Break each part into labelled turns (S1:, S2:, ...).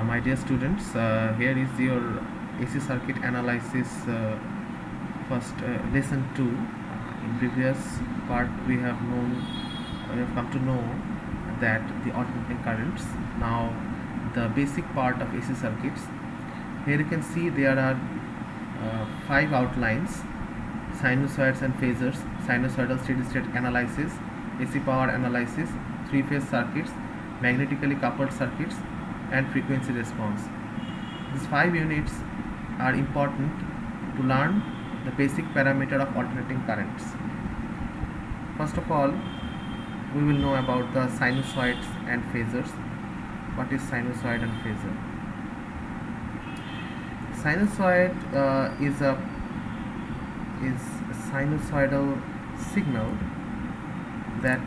S1: My dear students, here is your AC circuit analysis first lesson 2. In previous part we have come to know that the alternating currents. Now the basic part of AC circuits. Here you can see there are 5 outlines: sinusoids and phasors, sinusoidal steady-state analysis, AC power analysis, 3-phase circuits, magnetically coupled circuits, and frequency response. These 5 units are important to learn the basic parameter of alternating currents. First of all, we will know about the sinusoids and phasors. What is sinusoid and phasor? Sinusoid is a sinusoidal signal that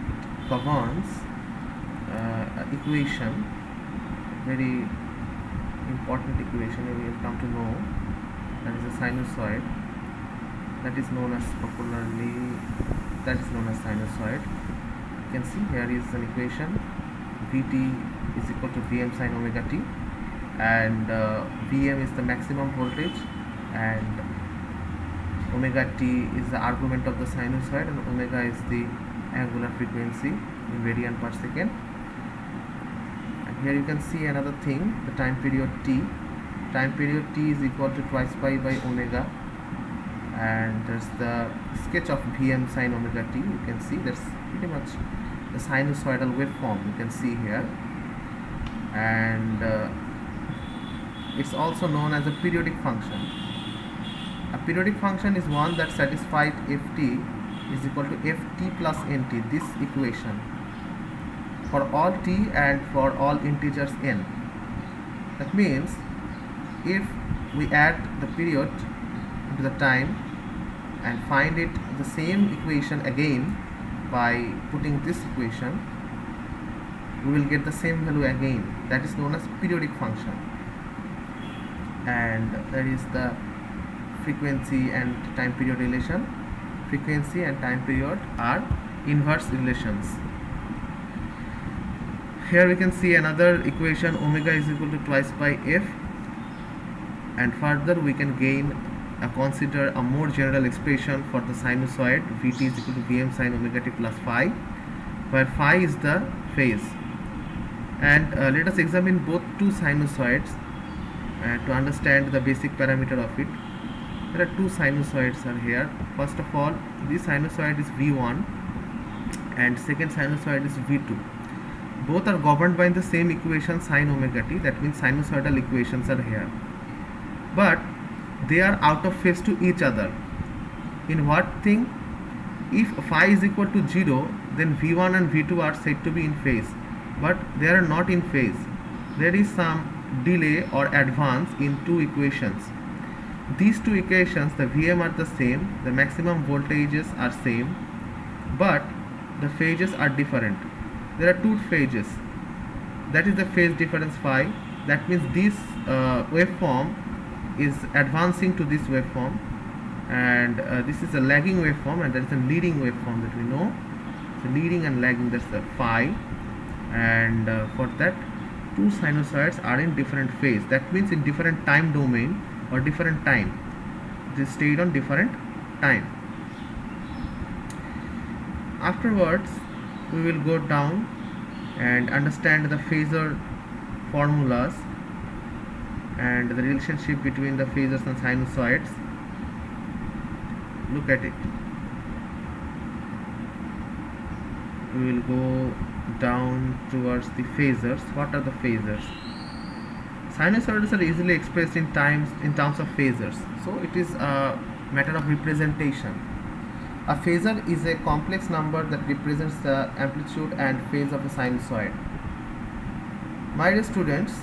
S1: governs equation, very important equation we will come to know, that is a sinusoid, that is known as sinusoid. You can see here is an equation: Vt is equal to Vm sin omega t, and Vm is the maximum voltage, and omega t is the argument of the sinusoid, and omega is the angular frequency in radian per second. And here you can see another thing, the time period t. Time period t is equal to twice pi by omega, and there's the sketch of Vm sin omega t. You can see that's pretty much the sinusoidal waveform you can see here, and it's also known as a periodic function. A periodic function is one that satisfies ft is equal to ft plus nt, this equation, for all t and for all integers n. That means if we add the period to the time and find it the same equation again by putting this equation, we will get the same value again. That is known as periodic function. And that is the frequency and time period relation. Frequency and time period are inverse relations. Here we can see another equation: omega is equal to twice pi f, and further we can consider a more general expression for the sinusoid: Vt is equal to Vm sin omega t plus phi, where phi is the phase. And let us examine both two sinusoids to understand the basic parameter of it. There are two sinusoids are here. First of all, this sinusoid is V1 and second sinusoid is V2. Both are governed by the same equation sin omega t. That means sinusoidal equations are here, but they are out of phase to each other. In what thing? If phi is equal to 0, then V1 and V2 are said to be in phase, but they are not in phase. There is some delay or advance in two equations. These two equations, the Vm are the same, the maximum voltages are same, but the phases are different. There are two phases. That is the phase difference phi. That means this waveform is advancing to this waveform, and this is a lagging waveform, and there is a leading waveform that we know. So leading and lagging, that's the phi, and for that two sinusoids are in different phase. That means in different time domain or different time. They stayed on different time. Afterwards we will go down and understand the phasor formulas and the relationship between the phasors and sinusoids. Look at it. We will go down towards the phasors. What are the phasors? Sinusoids are easily expressed in terms of phasors, so it is a matter of representation. A phasor is a complex number that represents the amplitude and phase of a sinusoid. My dear students,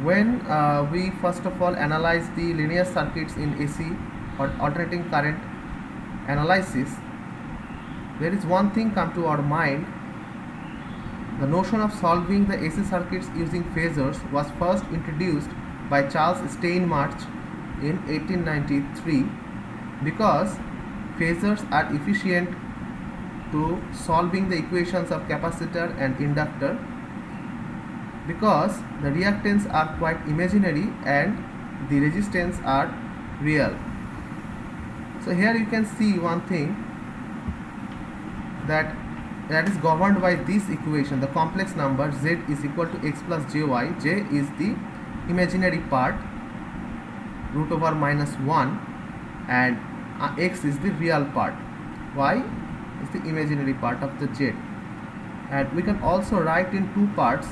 S1: when we first of all analyze the linear circuits in AC or alternating current analysis, there is one thing come to our mind. The notion of solving the AC circuits using phasors was first introduced by Charles Steinmarch in 1893 because phasors are efficient to solving the equations of capacitor and inductor because the reactants are quite imaginary and the resistance are real. So here you can see one thing that is governed by this equation. The complex number z is equal to x plus jy. J is the imaginary part, root over minus 1, and x is the real part. Y is the imaginary part of the z. And we can also write in two parts,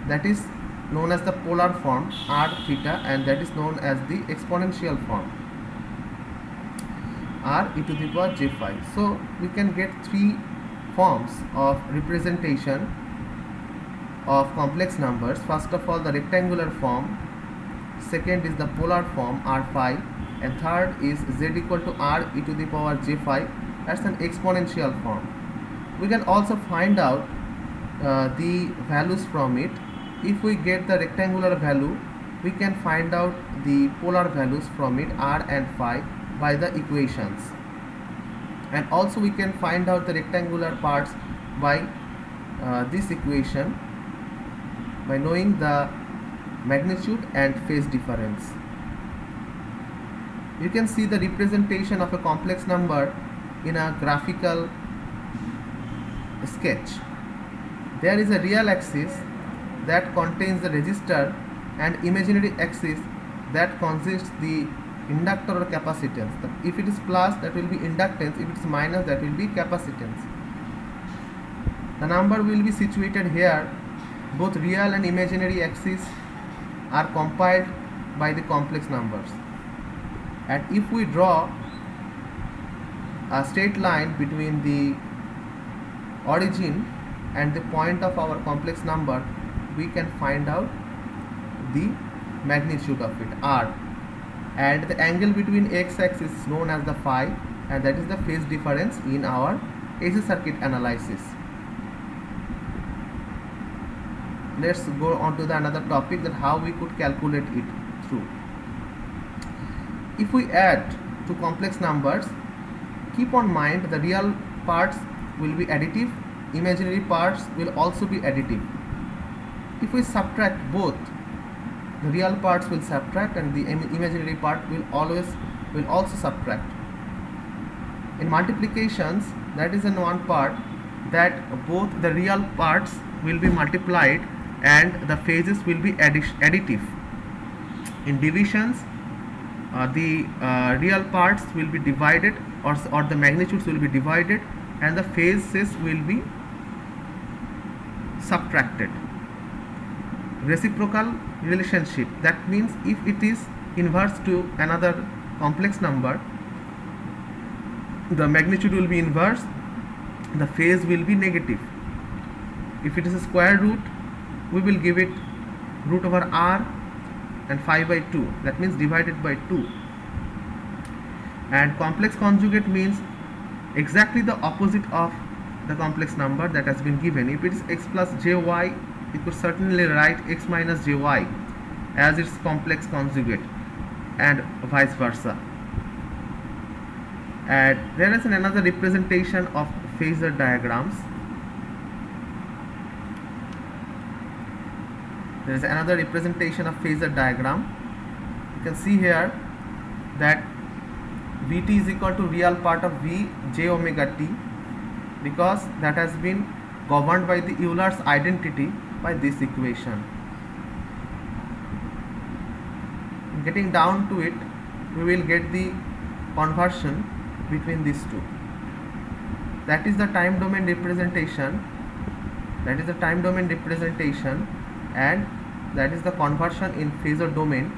S1: that is known as the polar form r theta, and that is known as the exponential form r e to the power j phi. So we can get three forms of representation of complex numbers. First of all, the rectangular form, second is the polar form r phi, and third is z equal to r e to the power j phi. That's an exponential form. We can also find out the values from it. If we get the rectangular value, we can find out the polar values from it, r and phi, by the equations. And also we can find out the rectangular parts by this equation, by knowing the magnitude and phase difference. You can see the representation of a complex number in a graphical sketch. There is a real axis that contains the resistor and imaginary axis that consists the inductor or capacitance. If it is plus, that will be inductance. If it is minus, that will be capacitance. The number will be situated here. Both real and imaginary axes are compiled by the complex numbers. And if we draw a straight line between the origin and the point of our complex number, we can find out the magnitude of it, r. And the angle between x-axis is known as the phi, and that is the phase difference in our AC circuit analysis. Let's go on to the another topic, that how we could calculate it through. If we add two complex numbers, keep on mind the real parts will be additive, imaginary parts will also be additive. If we subtract both, the real parts will subtract and the imaginary part will also subtract. In multiplications, that is in one part, that both the real parts will be multiplied and the phases will be additive. In divisions, the real parts will be divided, or the magnitudes will be divided, and the phases will be subtracted. Reciprocal relationship, that means if it is inverse to another complex number, the magnitude will be inverse, the phase will be negative. If it is a square root, we will give it root over r and phi by 2, that means divided by 2. And complex conjugate means exactly the opposite of the complex number that has been given. If it is x plus jy, you could certainly write x minus jy as its complex conjugate, and vice versa. And there is another representation of phasor diagrams. There is another representation of phasor diagram. You can see here that Vt is equal to real part of V j omega t, because that has been governed by the Euler's identity by this equation. Getting down to it, we will get the conversion between these two. That is the time domain representation. That is the time domain representation, and that is the conversion in phasor domain.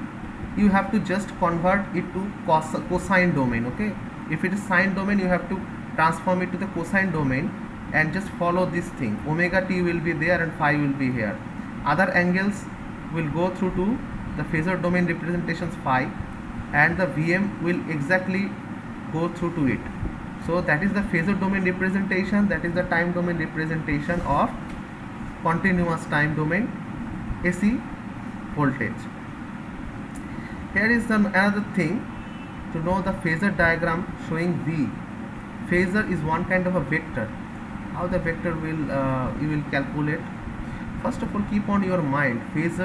S1: You have to just convert it to cosine domain. Okay, if it is sine domain, you have to transform it to the cosine domain and just follow this thing. Omega t will be there and phi will be here. Other angles will go through to the phasor domain representations phi, and the Vm will exactly go through to it. So that is the phasor domain representation, that is the time domain representation of continuous time domain AC voltage. Here is another thing to know the phasor diagram showing V. Phasor is one kind of a vector. How the vector will you will calculate? first of all keep on your mind phasor